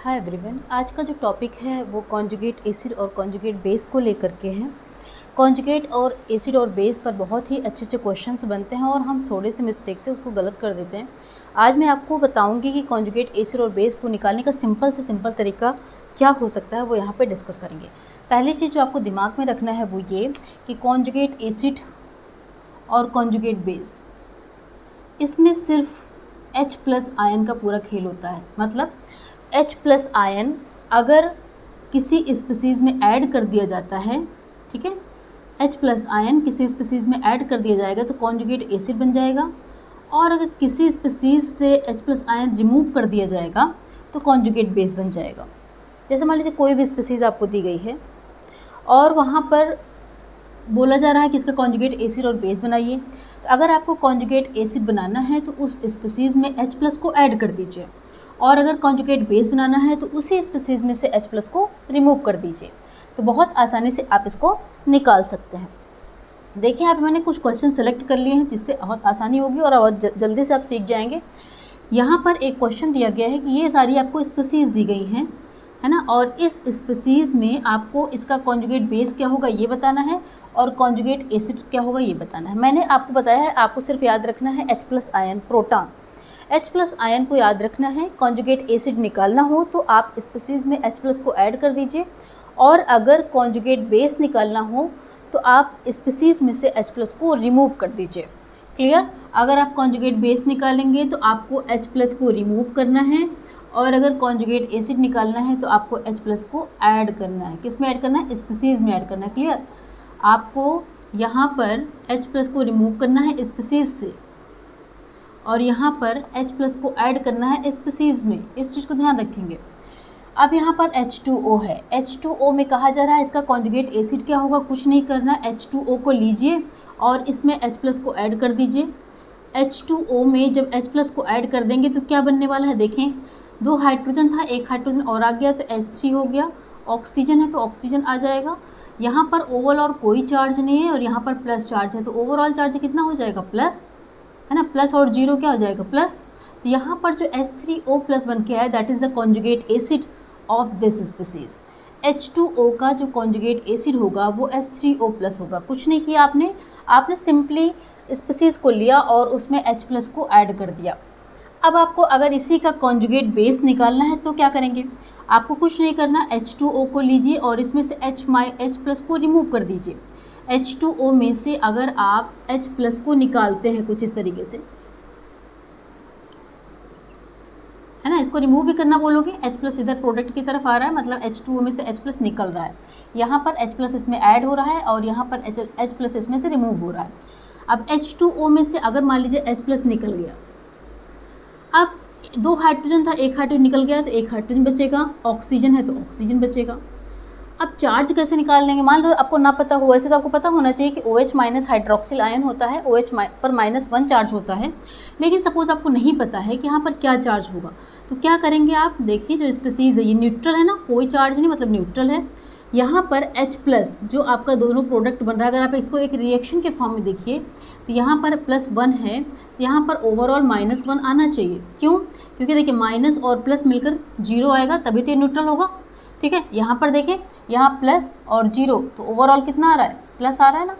Hi everyone, आज का जो टॉपिक है वो कॉन्जुगेट एसिड और कॉन्जुगेट बेस को लेकर के हैं। कॉन्जुगेट और एसिड और बेस पर बहुत ही अच्छे अच्छे क्वेश्चंस बनते हैं और हम थोड़े से मिस्टेक से उसको गलत कर देते हैं। आज मैं आपको बताऊंगी कि कॉन्जुगेट एसिड और बेस को निकालने का सिंपल से सिंपल तरीका क्या हो सकता है, वो यहाँ पर डिस्कस करेंगे। पहली चीज़ जो आपको दिमाग में रखना है वो ये कि कॉन्जुगेट एसिड और कॉन्जुगेट बेस, इसमें सिर्फ H+ आयन का पूरा खेल होता है। मतलब H+ आयन अगर किसी स्पीसीज़ में ऐड कर दिया जाता है, ठीक है, H+ आयन किसी स्पीसीज़ में ऐड कर दिया जाएगा तो कॉन्जुगेट एसिड बन जाएगा, और अगर किसी स्पीसीज़ से H+ आयन रिमूव कर दिया जाएगा तो कॉन्जुगेट बेस बन जाएगा। जैसे मान लीजिए कोई भी स्पीसीज़ आपको दी गई है और वहाँ पर बोला जा रहा है कि इसका कॉन्जुगेट एसिड और बेस बनाइए। तो अगर आपको कॉन्जुगेट एसिड बनाना है तो उस स्पीसीज़ में H+ को ऐड कर दीजिए, और अगर कॉन्जुगेट बेस बनाना है तो उसी स्पीसीज़ में से H+ को रिमूव कर दीजिए। तो बहुत आसानी से आप इसको निकाल सकते हैं। देखिए यहाँ पे मैंने कुछ क्वेश्चन सेलेक्ट कर लिए हैं जिससे बहुत आसानी होगी और बहुत जल्दी से आप सीख जाएंगे। यहाँ पर एक क्वेश्चन दिया गया है कि ये सारी आपको स्पीसीज़ दी गई हैं, है ना, और इस स्पीसीज़ में आपको इसका कॉन्जुगेट बेस क्या होगा ये बताना है और कॉन्जुगेट एसिड क्या होगा ये बताना है। मैंने आपको बताया है, आपको सिर्फ याद रखना है H+ ion, proton H+ ion को याद रखना है। कॉन्जुगेट एसिड निकालना हो तो आप स्पीसीज़ में H+ को ऐड कर दीजिए, और अगर कॉन्जुगेट बेस निकालना हो तो आप स्पीसीज़ में से H+ को रिमूव कर दीजिए। क्लियर? अगर आप कॉन्जुगेट बेस निकालेंगे तो आपको H+ को रिमूव करना है, और अगर कॉन्जुगेट एसिड निकालना है तो आपको H+ को ऐड करना है। किस में ऐड करना है? स्पीसीज़ में ऐड करना है। क्लियर? आपको यहाँ पर H+ को रिमूव करना है स्पीसीज़ से, और यहाँ पर H+ को ऐड करना है स्पीसीज़ में। इस चीज़ को ध्यान रखेंगे। अब यहाँ पर H2O है। H2O में कहा जा रहा है इसका कॉन्जुगेट एसिड क्या होगा? कुछ नहीं करना, H2O को लीजिए और इसमें H+ को ऐड कर दीजिए। H2O में जब H+ को ऐड कर देंगे तो क्या बनने वाला है? देखें, 2 हाइड्रोजन था, एक हाइड्रोजन और आ गया तो H3 हो गया। ऑक्सीजन है तो ऑक्सीजन आ जाएगा। यहाँ पर ओवरऑल और कोई चार्ज नहीं है और यहाँ पर प्लस चार्ज है, तो ओवरऑल चार्ज कितना हो जाएगा? प्लस, है ना, प्लस और जीरो क्या हो जाएगा? प्लस। तो यहाँ पर जो H3O+ बन के आया that is the conjugate acid of this species. H2O का जो कॉन्जुगेट एसिड होगा वो H3O+ होगा। कुछ नहीं किया आपने सिंपली स्पीसीज़ को लिया और उसमें H+ को ऐड कर दिया। अब आपको अगर इसी का कॉन्जुगेट बेस निकालना है तो क्या करेंगे? आपको कुछ नहीं करना, H2O को लीजिए और इसमें से H+ को रिमूव कर दीजिए। H2O में से अगर आप H+ को निकालते हैं कुछ इस तरीके से, है ना, इसको रिमूव भी करना बोलोगे, H+ इधर प्रोडक्ट की तरफ आ रहा है, मतलब H2O में से H+ निकल रहा है। यहाँ पर H+ इसमें ऐड हो रहा है और यहाँ पर H+ इसमें से रिमूव हो रहा है। अब H2O में से अगर मान लीजिए H+ निकल गया, अब 2 हाइड्रोजन था, एक हाइड्रोजन निकल गया तो एक हाइड्रोजन बचेगा, ऑक्सीजन है तो ऑक्सीजन बचेगा। अब चार्ज कैसे निकाल लेंगे? मान लो आपको ना पता हो, वैसे तो आपको पता होना चाहिए कि OH- हाइड्रोक्सिल आयन होता है, OH पर -1 चार्ज होता है, लेकिन सपोज आपको नहीं पता है कि यहाँ पर क्या चार्ज होगा, तो क्या करेंगे आप? देखिए जो स्पीसीज़ है ये न्यूट्रल है ना, कोई चार्ज नहीं, मतलब न्यूट्रल है। यहाँ पर H+ जो आपका दोनों प्रोडक्ट बन रहा है, अगर आप इसको एक रिएक्शन के फॉर्म में देखिए तो यहाँ पर +1 है, तो यहाँ पर ओवरऑल -1 आना चाहिए। क्यों? क्योंकि देखिए माइनस और प्लस मिलकर 0 आएगा तभी तो ये न्यूट्रल होगा। ठीक है, यहाँ पर देखें, यहाँ प्लस और 0 तो ओवरऑल कितना आ रहा है? प्लस आ रहा है ना।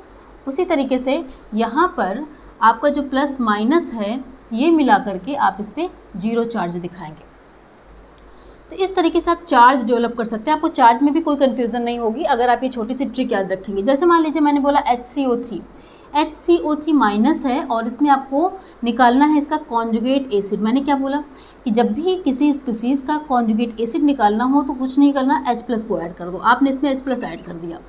उसी तरीके से यहाँ पर आपका जो प्लस माइनस है ये मिला करके आप इस पर 0 चार्ज दिखाएंगे। तो इस तरीके से आप चार्ज डेवलप कर सकते हैं। आपको चार्ज में भी कोई कन्फ्यूज़न नहीं होगी अगर आप ये छोटी सी ट्रिक याद रखेंगे। जैसे मान लीजिए मैंने बोला HCO3 माइनस है और इसमें आपको निकालना है इसका कॉन्जुगेट एसिड। मैंने क्या बोला कि जब भी किसी स्पीसीज़ का कॉन्जुगेट एसिड निकालना हो तो कुछ नहीं करना, H+ को ऐड कर दो। आपने इसमें H+ ऐड कर दिया।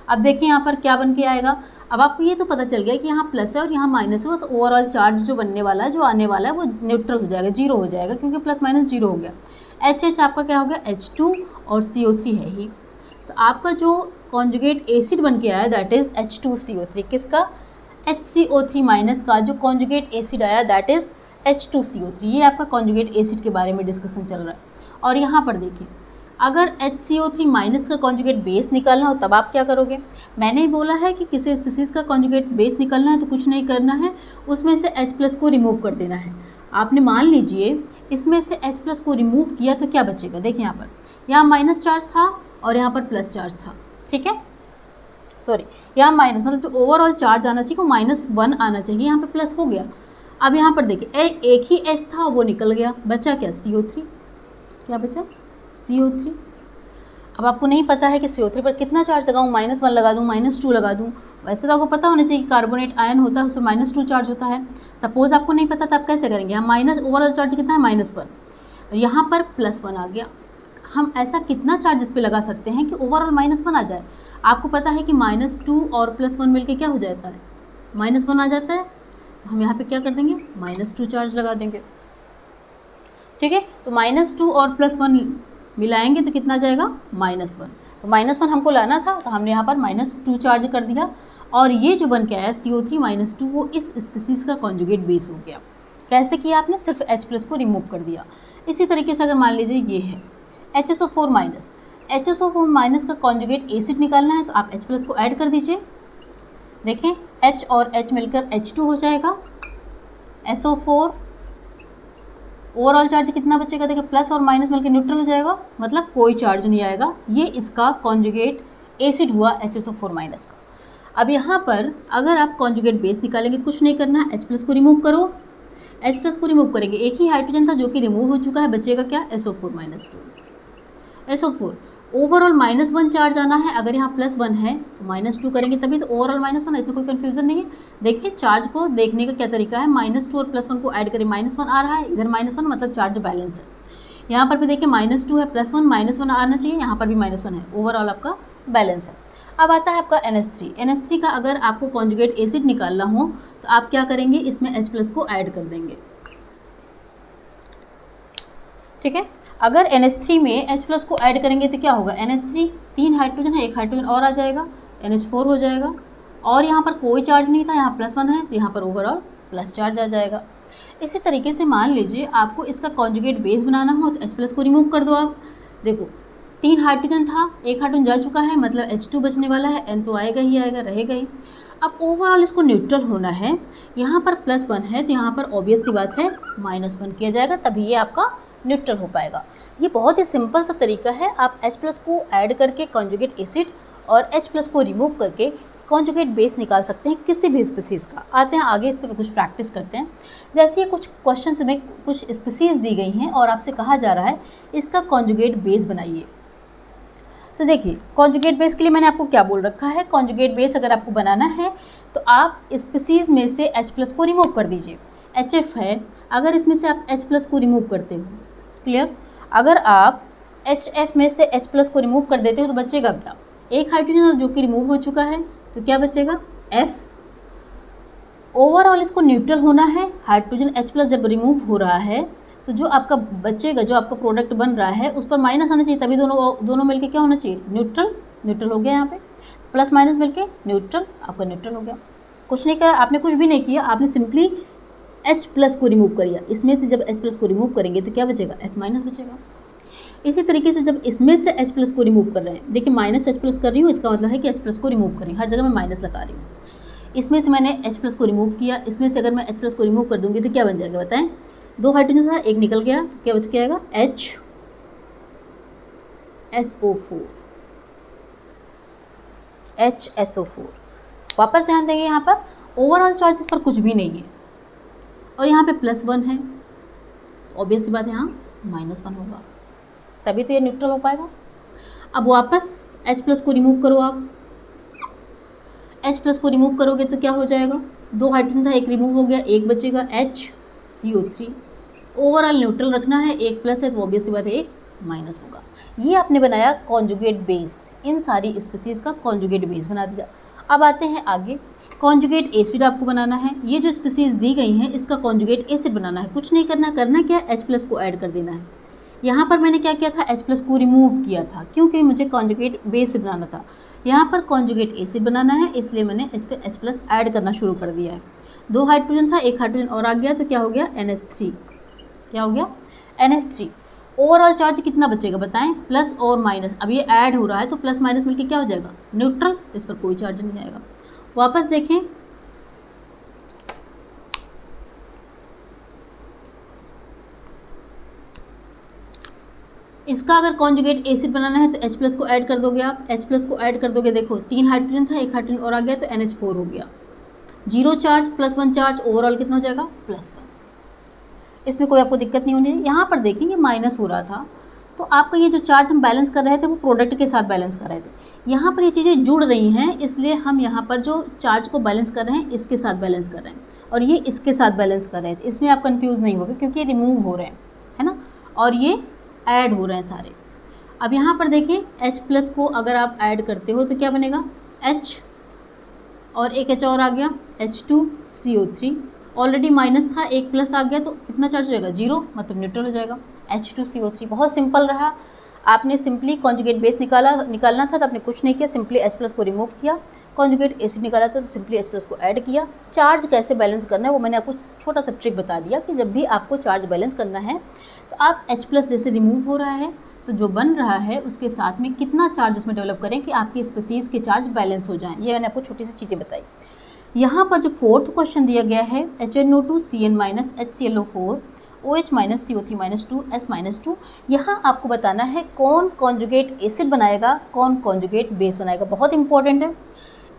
अब देखिए यहाँ पर क्या बन के आएगा। अब आपको ये तो पता चल गया कि यहाँ प्लस है और यहाँ माइनस है, तो ओवरऑल चार्ज जो बनने वाला है, जो आने वाला है, वो न्यूट्रल हो जाएगा, 0 हो जाएगा, क्योंकि प्लस माइनस 0 हो गया। H आपका क्या हो गया? H2 और CO3 है ही। तो आपका जो कॉन्जुगेट एसिड बन के आया दैट इज़ H2CO3। किसका? HCO3- का जो कॉन्जुगेट एसिड आया दैट इज़ H2CO3। ये आपका कॉन्जुगेट एसिड के बारे में डिस्कशन चल रहा है। और यहाँ पर देखिए, अगर HCO3- का कॉन्जुगेट बेस निकालना हो तब आप क्या करोगे? मैंने बोला है कि किसी स्पीसीज़ का कॉन्जुगेट बेस निकालना है तो कुछ नहीं करना है, उसमें से H+ को रिमूव कर देना है। आपने मान लीजिए इसमें से H प्लस को रिमूव किया तो क्या बचेगा, देखिए यहाँ पर, यहाँ माइनस चार्ज था और यहाँ पर प्लस चार्ज था, ठीक है, सॉरी यहाँ माइनस, मतलब जो ओवरऑल चार्ज आना चाहिए वो -1 आना चाहिए, यहाँ पे प्लस हो गया। अब यहाँ पर देखिए एक ही H था वो निकल गया, बचा क्या, CO3, क्या बचा, CO3। अब आपको नहीं पता है कि CO3 पर कितना चार्ज लगाऊँ, -1 लगा दूँ, -2 लगा दूँ, वैसे तो आपको पता होना चाहिए कि कार्बोनेट आयन होता है उस पर -2 चार्ज होता है। सपोज आपको नहीं पता तो आप कैसे करेंगे, यहाँ माइनस ओवरऑल चार्ज कितना है -1 और यहाँ पर +1 आ गया। हम ऐसा कितना चार्ज इस पर लगा सकते हैं कि ओवरऑल -1 आ जाए। आपको पता है कि -2 और +1 मिलके क्या हो जाता है, -1 आ जाता है, तो हम यहाँ पे क्या कर देंगे, -2 चार्ज लगा देंगे, ठीक है। तो -2 और +1 मिलाएंगे तो कितना जाएगा, -1। तो -1 हमको लाना था तो हमने यहाँ पर -2 चार्ज कर दिया और ये जो बन के आया CO3 -2 वो इस स्पीसीज़ का कॉन्जुगेट बेस हो गया। कैसे किया आपने, सिर्फ H प्लस को रिमूव कर दिया। इसी तरीके से अगर मान लीजिए ये है HSO4 माइनस का कॉन्जुगेट एसिड निकालना है तो आप H प्लस को ऐड कर दीजिए। देखें H और H मिलकर H2 हो जाएगा, SO4 ओवरऑल चार्ज कितना बचेगा, देखिए प्लस और माइनस मिलकर न्यूट्रल हो जाएगा, मतलब कोई चार्ज नहीं आएगा। ये इसका कॉन्जुगेट एसिड हुआ HSO4 माइनस का। अब यहाँ पर अगर आप कॉन्जुगेट बेस निकालेंगे तो कुछ नहीं करना है, H प्लस को रिमूव करो, H प्लस को रिमूव करेंगे, एक ही हाइड्रोजन था जो कि रिमूव हो चुका है, बचेगा क्या, SO4 -2। SO4 ओवरऑल -1 चार्ज आना है, अगर यहाँ +1 है तो -2 करेंगे तभी तो ओवरऑल -1, इसमें कोई कन्फ्यूजन नहीं है। देखिए चार्ज को देखने का क्या तरीका है, -2 और +1 को ऐड करें, -1 आ रहा है, इधर -1 मतलब चार्ज बैलेंस है। यहाँ पर भी देखिए -2 है, +1 -1 आना चाहिए, यहाँ पर भी -1 है, ओवरऑल आपका बैलेंस है। अब आता है आपका NH3 का अगर आपको कॉन्जुगेट एसिड निकालना हो तो आप क्या करेंगे, इसमें H प्लस को ऐड कर देंगे, ठीक है। अगर NH3 में H प्लस को ऐड करेंगे तो क्या होगा, NH3 3 हाइड्रोजन है, एक हाइड्रोजन और आ जाएगा, NH4 हो जाएगा और यहाँ पर कोई चार्ज नहीं था, यहाँ +1 है तो यहाँ पर ओवरऑल प्लस चार्ज आ जाएगा। इसी तरीके से मान लीजिए आपको इसका कॉन्जुगेट बेस बनाना हो तो H प्लस को रिमूव कर दो आप। देखो 3 हाइड्रोजन था, एक हाइड्रोजन जा चुका है, मतलब H2 बचने वाला है, N तो आएगा ही आएगा, रहेगा ही। अब ओवरऑल इसको न्यूट्रल होना है, यहाँ पर +1 है तो यहाँ पर ऑब्वियस सी बात है -1 किया जाएगा, तभी ये आपका न्यूट्रल हो पाएगा। ये बहुत ही सिंपल सा तरीका है, आप H प्लस को ऐड करके कॉन्जुगेट एसिड और H प्लस को रिमूव करके कॉन्जुगेट बेस निकाल सकते हैं किसी भी स्पीसीज़ का। आते हैं आगे, इस पर कुछ प्रैक्टिस करते हैं। जैसे ये कुछ क्वेश्चंस में कुछ स्पीसीज़ दी गई हैं और आपसे कहा जा रहा है इसका कॉन्जुगेट बेस बनाइए। तो देखिए कॉन्जुगेट बेस के लिए मैंने आपको क्या बोल रखा है, कॉन्जुगेट बेस अगर आपको बनाना है तो आप स्पीसीज़ में से H प्लस को रिमूव कर दीजिए। HF है, अगर इसमें से आप H प्लस को रिमूव करते हो, क्लियर, अगर आप HF में से H प्लस को रिमूव कर देते हो तो बचेगा क्या, एक हाइड्रोजन जो कि रिमूव हो चुका है तो क्या बचेगा, F। ओवरऑल इसको न्यूट्रल होना है, हाइड्रोजन H प्लस जब रिमूव हो रहा है तो जो आपका बचेगा, जो आपका प्रोडक्ट बन रहा है उस पर माइनस आना चाहिए, तभी दोनों मिलके क्या होना चाहिए, न्यूट्रल हो गया। यहाँ पे प्लस माइनस मिलके न्यूट्रल, आपका न्यूट्रल हो गया। कुछ नहीं करा आपने, कुछ भी नहीं किया, आपने सिंपली H प्लस को रिमूव कर दिया। इसमें से जब H प्लस को रिमूव करेंगे तो क्या बचेगा, F माइनस बचेगा। इसी तरीके से जब इसमें से H प्लस को रिमूव कर रहे हैं, देखिए -H प्लस कर रही हूँ, इसका मतलब है कि H प्लस को रिमूव करें, हर जगह मैं माइनस लगा रही हूँ। इसमें से मैंने H प्लस को रिमूव किया, इसमें से अगर मैं H प्लस को रिमूव कर दूँगी तो क्या बन जाएगा बताएं, 2 हाइड्रोजन था, एक निकल गया तो क्या बच के आएगा, HSO4। वापस ध्यान देंगे, यहाँ पर ओवरऑल चार्ज इस पर कुछ भी नहीं है और यहाँ पे +1 है, ऑब्वियस सी बात है यहाँ -1 होगा, तभी तो ये न्यूट्रल हो पाएगा। अब वापस H प्लस को रिमूव करो आप, H प्लस को रिमूव करोगे तो क्या हो जाएगा, 2 हाइड्रोजन था, एक रिमूव हो गया, एक बचेगा HCO3। ओवरऑल न्यूट्रल रखना है, एक प्लस है तो ऑब्वियस सी बात है एक माइनस होगा। ये आपने बनाया कॉन्जुगेट बेस, इन सारी स्पीसीज़ का कॉन्जुगेट बेस बना दिया। अब आते हैं आगे, कॉन्जुगेट एसिड आपको बनाना है। ये जो स्पीसीज़ दी गई हैं इसका कॉन्जुगेट एसिड बनाना है, कुछ नहीं करना, करना क्या है, H प्लस को ऐड कर देना है। यहाँ पर मैंने क्या किया था, H प्लस को रिमूव किया था क्योंकि मुझे कॉन्जुगेट बेस बनाना था। यहाँ पर कॉन्जुगेट एसिड बनाना है, इसलिए मैंने इस पर H प्लस ऐड करना शुरू कर दिया है। 2 हाइड्रोजन था, एक हाइड्रोजन और आ गया तो क्या हो गया, NH3। क्या हो गया, NH3। ओवरऑल चार्ज कितना बचेगा बताएं, प्लस और माइनस, अब ये ऐड हो रहा है तो प्लस माइनस मिलके क्या हो जाएगा, न्यूट्रल, इस पर कोई चार्ज नहीं आएगा। वापस देखें, इसका अगर कॉन्जुगेट एसिड बनाना है तो H प्लस को ऐड कर दोगे आप, H प्लस को ऐड कर दोगे, देखो 3 हाइड्रोजन था, 1 हाइड्रोजन और आ गया तो NH4 हो गया। 0 चार्ज प्लस 1 चार्ज, ओवरऑल कितना हो जाएगा +1। इसमें कोई आपको दिक्कत नहीं होनी है। यहाँ पर देखिए ये माइनस हो रहा था, तो आपका ये जो चार्ज हम बैलेंस कर रहे थे वो प्रोडक्ट के साथ बैलेंस कर रहे थे। यहाँ पर ये चीज़ें जुड़ रही हैं, इसलिए हम यहाँ पर जो चार्ज को बैलेंस कर रहे हैं इसके साथ बैलेंस कर रहे हैं, और ये इसके साथ बैलेंस कर रहे थे। इसमें आप कंफ्यूज नहीं होगे क्योंकि ये रिमूव हो रहे हैं, है ना, और ये ऐड हो रहे हैं सारे। अब यहाँ पर देखिए H प्लस को अगर आप ऐड करते हो तो क्या बनेगा, H और एक H और आ गया, H2CO3। ऑलरेडी माइनस था, एक प्लस आ गया तो कितना चार्ज हो जाएगा, 0, मतलब न्यूट्रल हो जाएगा, H2CO3। बहुत सिंपल रहा। आपने सिंपली कॉन्जुगेट बेस निकालना था तो आपने कुछ नहीं किया, सिंपली H प्लस को रिमूव किया। कॉन्जुगेट एसिड निकाला था तो सिंपली H प्लस को ऐड किया। चार्ज कैसे बैलेंस करना है वो मैंने आपको छोटा सा ट्रिक बता दिया कि जब भी आपको चार्ज बैलेंस करना है तो आप H प्लस जैसे रिमूव हो रहा है तो जो बन रहा है उसके साथ में कितना चार्ज उसमें डेवलप करें कि आपकी स्पीसीज़ के चार्ज बैलेंस हो जाएं। ये मैंने आपको छोटी सी चीज़ें बताई। यहाँ पर जो 4th क्वेश्चन दिया गया है HNO2 CN minus HClO4 OH minus CO3 minus 2 S minus 2, यहाँ आपको बताना है कौन कॉन्जुगेट एसिड बनाएगा, कौन कॉन्जुगेट बेस बनाएगा। बहुत इंपॉर्टेंट है।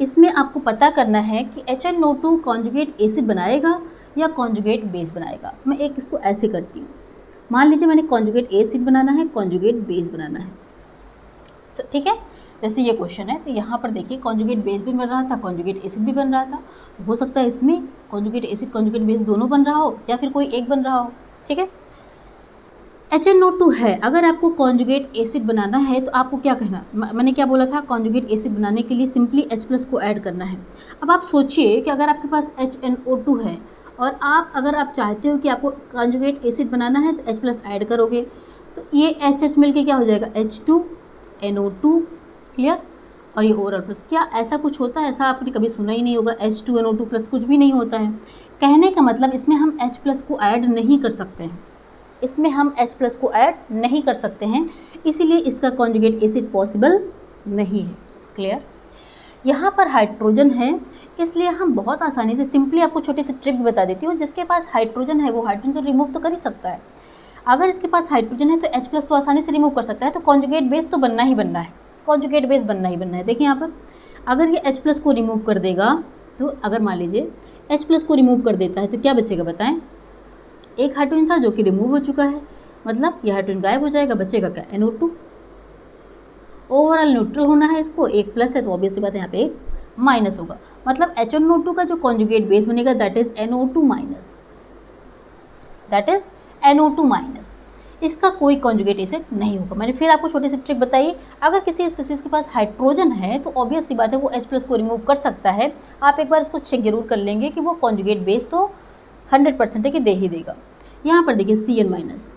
इसमें आपको पता करना है कि HNO2 कॉन्जुगेट एसिड बनाएगा या कॉन्जुगेट बेस बनाएगा। मैं एक इसको ऐसे करती हूँ, मान लीजिए मैंने कॉन्जुगेट एसिड बनाना है, कॉन्जुगेट बेस बनाना है, ठीक है। जैसे ये क्वेश्चन है तो यहाँ पर देखिए कॉन्जुगेट बेस भी बन रहा था, कॉन्जुगेट एसिड भी बन रहा था। हो सकता है इसमें कॉन्जुगेट एसिड कॉन्जुगेट बेस दोनों बन रहा हो या फिर कोई एक बन रहा हो, ठीक है। HNO2 है, अगर आपको कॉन्जुगेट एसिड बनाना है तो आपको क्या कहना, मैंने क्या बोला था, कॉन्जुगेट एसिड बनाने के लिए सिंपली H प्लस को ऐड करना है। अब आप सोचिए कि अगर आपके पास HNO2 है और अगर आप चाहते हो कि आपको कॉन्जुगेट एसिड बनाना है तो H प्लस ऐड करोगे तो ये HH मिल के क्या हो जाएगा, H2NO2, क्लियर। और ये ओवरऑल प्लस, क्या ऐसा कुछ होता है, ऐसा आपने कभी सुना ही नहीं होगा, H2NO2 प्लस कुछ भी नहीं होता है। कहने का मतलब इसमें हम H प्लस को ऐड नहीं कर सकते हैं, इसमें हम H प्लस को ऐड नहीं कर सकते हैं, इसीलिए इसका कॉन्जुगेट एसिड पॉसिबल नहीं है, क्लियर। यहाँ पर हाइड्रोजन है, इसलिए हम बहुत आसानी से सिंपली आपको छोटी सी ट्रिक बता देती हूँ। जिसके पास हाइड्रोजन है वो हाइड्रोजन तो रिमूव तो कर ही सकता है। अगर इसके पास हाइड्रोजन है तो H प्लस तो आसानी से रिमूव कर सकता है, तो कॉन्जुगेट बेस तो बनना ही बनना है, कॉन्जुगेट बेस बनना ही बनना है। देखिए यहाँ पर अगर ये H प्लस को रिमूव कर देगा तो अगर मान लीजिए H प्लस को रिमूव कर देता है तो क्या बचेगा बताएं, एक हाइड्रोजन था जो कि रिमूव हो चुका है, मतलब ये हाइड्रोजन गायब हो जाएगा, बचेगा क्या, NO2। ओवरऑल न्यूट्रल होना है इसको, एक प्लस है तो ऑब्वियस सी बात है यहाँ पे एक माइनस होगा, मतलब HNO2 का जो कॉन्जुगेट बेस बनेगा that is NO2 minus, that is NO2 minus. इसका कोई कॉन्जुगेट एसिड नहीं होगा। मैंने फिर आपको छोटी सी ट्रिक बताई, अगर किसी स्पीसीज के पास हाइड्रोजन है तो ऑब्वियस सी बात है वो H प्लस को रिमूव कर सकता है। आप एक बार इसको चेक जरूर कर लेंगे कि वो कॉन्जुगेट बेस तो 100% है कि दे ही देगा। यहाँ पर देखिए CN माइनस,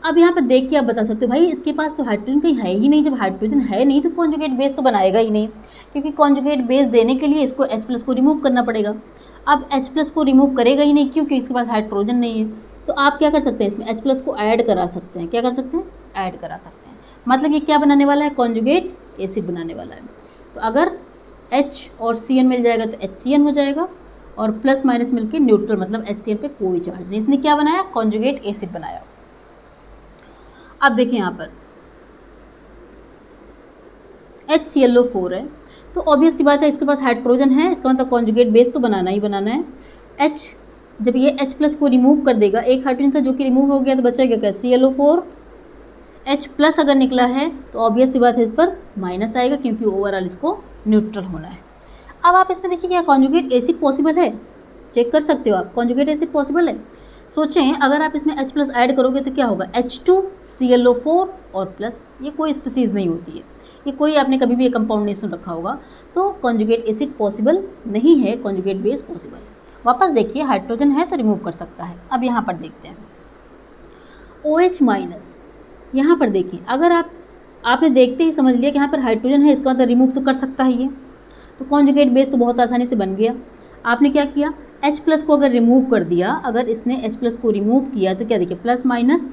अब यहाँ पर देख के आप बता सकते हो भाई इसके पास तो हाइड्रोजन कहीं है ही नहीं, जब हाइड्रोजन है नहीं तो कॉन्जुगेट बेस तो बनाएगा ही नहीं, क्योंकि कॉन्जुगेट बेस देने के लिए इसको H प्लस को रिमूव करना पड़ेगा। अब H प्लस को रिमूव करेगा ही नहीं क्योंकि इसके पास हाइड्रोजन नहीं है, तो आप क्या कर सकते हैं इसमें H प्लस को ऐड करा सकते हैं। क्या कर सकते हैं, ऐड करा सकते हैं, मतलब ये क्या बनाने वाला है, कॉन्जुगेट एसिड बनाने वाला है। तो अगर H और CN मिल जाएगा तो HCN हो जाएगा, और प्लस माइनस मिलके न्यूट्रल, मतलब HCN पे कोई चार्ज नहीं। इसने क्या बनाया, कॉन्जुगेट एसिड बनाया। अब देखिए यहाँ पर HClO4 है तो ऑब्वियस सी बात है इसके पास हाइड्रोजन है, इसका मतलब कॉन्जुगेट बेस तो बनाना ही बनाना है। H जब ये H प्लस को रिमूव कर देगा, एक हाइड्रोजन था जो कि रिमूव हो गया तो बचा क्या, ClO4। H प्लस अगर निकला है तो ऑब्वियस सी बात है इस पर माइनस आएगा क्योंकि ओवरऑल इसको न्यूट्रल होना है। अब आप इसमें देखिए क्या कॉन्जुगेट एसिड पॉसिबल है, चेक कर सकते हो आप, कॉन्जुगेट एसिड पॉसिबल है। सोचें अगर आप इसमें H प्लस ऐड करोगे तो क्या होगा, H2ClO4 और प्लस, ये कोई स्पीसीज़ नहीं होती है, ये कोई आपने कभी भी ये कंपाउंड नहीं सुन रखा होगा, तो कॉन्जुगेट एसिड पॉसिबल नहीं है, कॉन्जुगेट बेस पॉसिबल है। वापस देखिए हाइड्रोजन है तो रिमूव कर सकता है। अब यहाँ पर देखते हैं OH माइनस, यहाँ पर देखिए अगर आपने देखते ही समझ लिया कि यहाँ पर हाइड्रोजन है, इसका मतलब रिमूव तो कर सकता है ये, तो कॉन्जुगेट बेस तो बहुत आसानी से बन गया। आपने क्या किया, H प्लस को अगर रिमूव कर दिया, अगर इसने H प्लस को रिमूव किया तो क्या देखिए plus minus,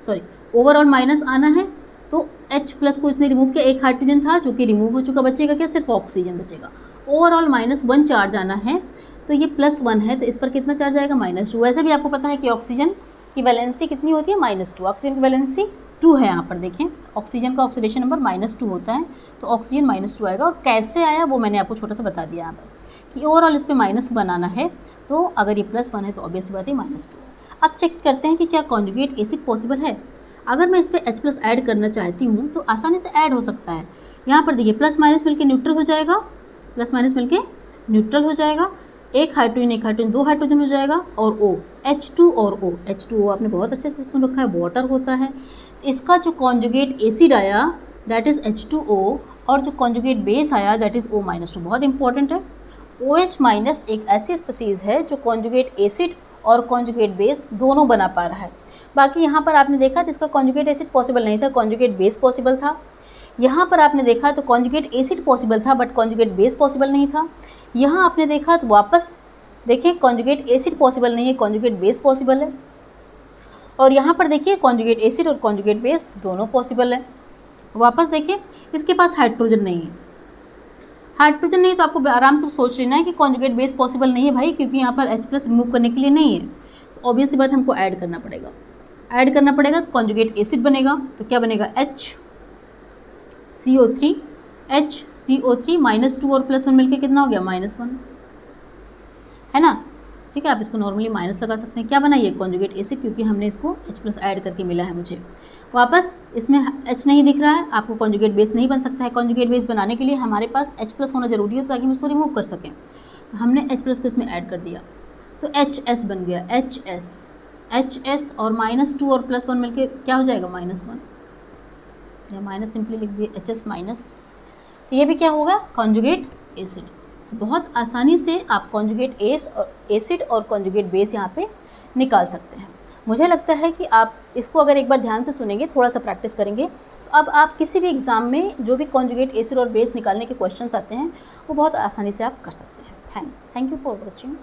sorry overall minus आना है, तो H प्लस को इसने रिमूव किया, एक हाइड्रोजन था जो कि रिमूव हो चुका, बचेगा क्या, सिर्फ ऑक्सीजन बचेगा। ओवरऑल -1 चार्ज आना है तो ये +1 है तो इस पर कितना चार्ज आएगा, -2। वैसे भी आपको पता है कि ऑक्सीजन की वैलेंसी कितनी होती है, -2, ऑक्सीजन की वैलेंसी 2 है यहाँ पर देखें, ऑक्सीजन का ऑक्सीडेशन नंबर -2 होता है, तो ऑक्सीजन -2 आएगा। और कैसे आया वो मैंने आपको छोटा सा बता दिया यहाँ पर कि ओवरऑल इस पर माइनस बनाना है, तो अगर ये +1 है तो ऑब्वियस सी बात है -2 है। अब चेक करते हैं कि क्या कॉन्जुगेट एसिड पॉसिबल है। अगर मैं इस पर H+ ऐड करना चाहती हूँ तो आसानी से ऐड हो सकता है। यहाँ पर देखिए प्लस माइनस मिलके न्यूट्रल हो जाएगा, प्लस माइनस मिलके न्यूट्रल हो जाएगा, एक हाइड्रोजन 2 हाइड्रोजन हो जाएगा, और O H2 और O, H2O आपने बहुत अच्छे से सुन रखा है, वाटर होता है। इसका जो कॉन्जुगेट एसिड आया दैट इज़ H2O, और जो कॉन्जुगेट बेस आया दैट इज़ O-2। बहुत इंपॉर्टेंट है। OH- एक ऐसी स्पीसीज़ है जो कॉन्जुगेट एसिड और कॉन्जुगेट बेस दोनों बना पा रहा है। बाकी यहाँ पर आपने देखा तो इसका कॉन्जुगेट एसिड पॉसिबल नहीं था, कॉन्जुगेट बेस पॉसिबल था। यहाँ पर आपने देखा तो कॉन्जुगेट एसिड पॉसिबल था बट कॉन्जुगेट बेस पॉसिबल नहीं था। यहाँ आपने देखा तो वापस देखिए कॉन्जुगेट एसिड पॉसिबल नहीं है, कॉन्जुगेट बेस पॉसिबल है। और यहाँ पर देखिए कॉन्जुगेट एसिड और कॉन्जुगेट बेस दोनों पॉसिबल है। वापस देखिए इसके पास हाइड्रोजन नहीं है, हाइड्रोजन नहीं तो आपको आराम से सोच लेना है कि कॉन्जुगेट बेस पॉसिबल नहीं है भाई, क्योंकि यहाँ पर H+ रिमूव करने के लिए नहीं है, तो ऑब्वियस सी बात हमको ऐड करना पड़ेगा। ऐड करना पड़ेगा तो कॉन्जुगेट एसिड बनेगा, तो क्या बनेगा HCO3 -2 और +1 मिलके कितना हो गया -1, है ना। ठीक है, आप इसको नॉर्मली माइनस लगा सकते हैं। क्या बना ये कॉन्जुगेट एसिड, क्योंकि हमने इसको H+ ऐड करके मिला है मुझे। वापस इसमें H नहीं दिख रहा है, आपको कॉन्जुगेट बेस नहीं बन सकता है। कॉन्जुगेट बेस बनाने के लिए हमारे पास H+ होना जरूरी है ताकि हम उसको रिमूव कर सकें, तो हमने H+ को इसमें ऐड कर दिया, तो HS बन गया, HS और -2 और +1 मिलके क्या हो जाएगा -1, या माइनस सिंपली लिख दिए HS-। तो ये भी क्या होगा कॉन्जुगेट एसिड। तो बहुत आसानी से आप कॉन्जुगेट एसिड और कॉन्जुगेट बेस यहाँ पे निकाल सकते हैं। मुझे लगता है कि आप इसको अगर एक बार ध्यान से सुनेंगे, थोड़ा सा प्रैक्टिस करेंगे, तो अब आप किसी भी एग्ज़ाम में जो भी कॉन्जुगेट एसिड और बेस निकालने के क्वेश्चंस आते हैं वो बहुत आसानी से आप कर सकते हैं। Thank you for watching.